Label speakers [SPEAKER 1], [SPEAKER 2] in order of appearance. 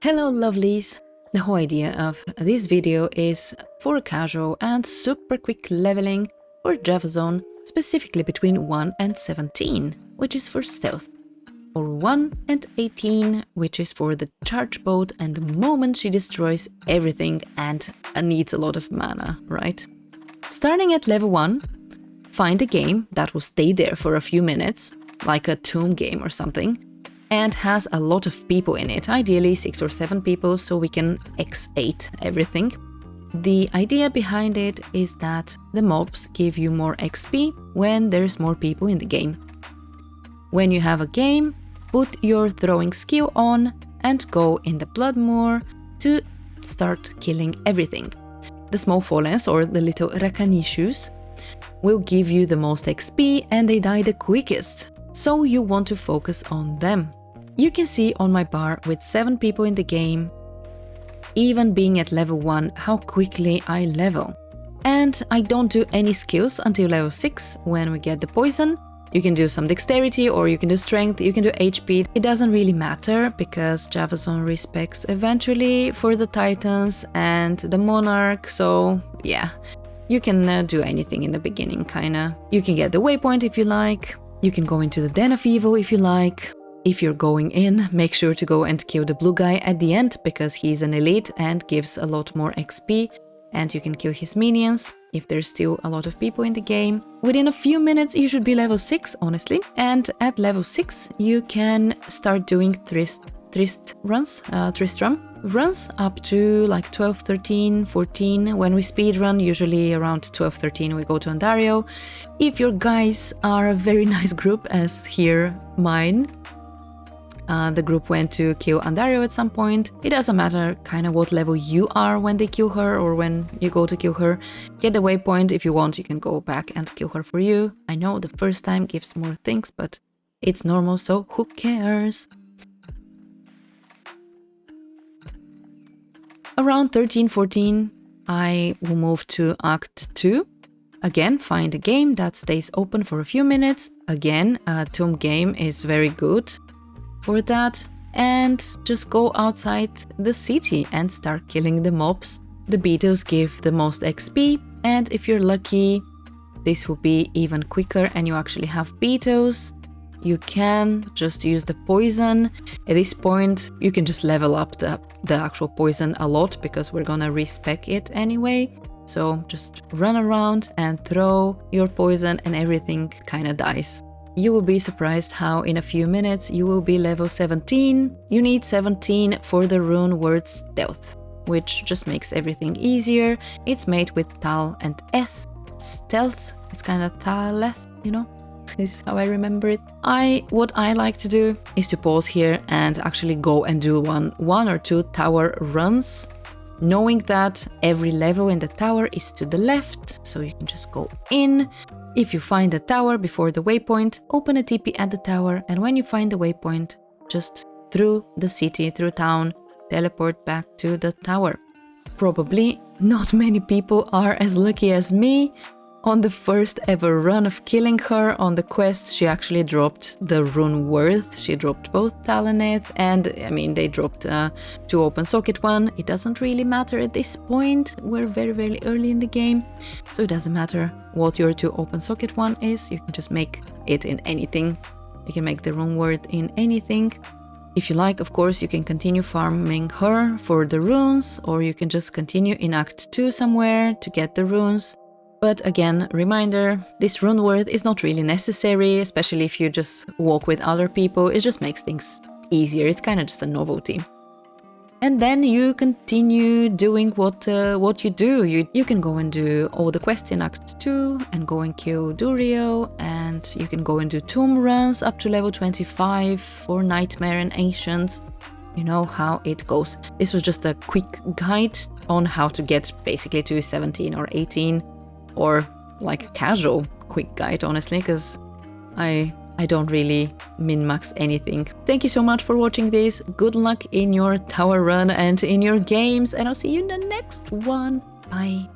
[SPEAKER 1] Hello lovelies! The whole idea of this video is for casual and super quick leveling for Javazon, specifically between 1 and 17, which is for stealth, or 1 and 18, which is for the charge boat and the moment she destroys everything and needs a lot of mana, right? Starting at level 1, find a game that will stay there for a few minutes, like a tomb game or something, and has a lot of people in it, ideally 6 or 7 people, so we can x8 everything. The idea behind it is that the mobs give you more XP when there's more people in the game. When you have a game, put your throwing skill on and go in the Bloodmoor to start killing everything. The small fallens, or the little Rakanishus, will give you the most XP and they die the quickest, so you want to focus on them. You can see on my bar with 7 people in the game, even being at level 1, how quickly I level. And I don't do any skills until level 6 when we get the poison. You can do some dexterity or you can do strength, you can do HP. It doesn't really matter because Javazon respects eventually for the Titans and the Monarch, so yeah. You can do anything in the beginning, kinda. You can get the waypoint if you like. You can go into the Den of Evil if you like. If you're going in, make sure to go and kill the blue guy at the end, because he's an elite and gives a lot more XP, and you can kill his minions if there's still a lot of people in the game. Within a few minutes you should be level 6, honestly, and at level 6 you can start doing Tristram runs up to like 12, 13, 14. When we speedrun, usually around 12, 13 we go to Ondario. If your guys are a very nice group, as here mine, the group went to kill Ondario at some point. It doesn't matter kind of what level you are when they kill her or when you go to kill her. Get the waypoint. If you want, you can go back and kill her for you. I know the first time gives more things, but it's normal, so who cares? Around 13, 14, I will move to Act 2. Again, find a game that stays open for a few minutes. Again, a tomb game is very good for that, and just go outside the city and start killing the mobs. The beetles give the most XP, and if you're lucky, this will be even quicker and you actually have beetles. You can just use the poison. At this point, you can just level up the actual poison a lot because we're gonna respec it anyway. So just run around and throw your poison and everything kinda dies. You will be surprised how in a few minutes you will be level 17. You need 17 for the rune word stealth, which just makes everything easier. It's made with Tal and Eth. Stealth is kind of Taleth, you know? Is how I remember it. What I like to do is to pause here and actually go and do one or two tower runs, knowing that every level in the tower is to the left, so you can just go in. If you find a tower before the waypoint, open a TP at the tower, and when you find the waypoint, just through the city, through town, teleport back to the tower. Probably not many people are as lucky as me. On the first ever run of killing her on the quest, she actually dropped the rune worth. She dropped both Taloneth and, I mean, they dropped 2 open socket 1. It doesn't really matter at this point. We're very, very early in the game, so it doesn't matter what your 2 open socket 1 is. You can just make it in anything. You can make the rune worth in anything. If you like, of course, you can continue farming her for the runes, or you can just continue in Act 2 somewhere to get the runes. But again, reminder, this rune word is not really necessary, especially if you just walk with other people. It just makes things easier. It's kind of just a novelty. And then you continue doing what you do. You can go and do all the quests in Act 2 and go and kill Durio, and you can go and do tomb runs up to level 25 for Nightmare and Ancients. You know how it goes. This was just a quick guide on how to get basically to 17 or 18. Or like a casual quick guide, honestly, because I don't really min-max anything. Thank you so much for watching this. Good luck in your tower run and in your games, and I'll see you in the next one. Bye.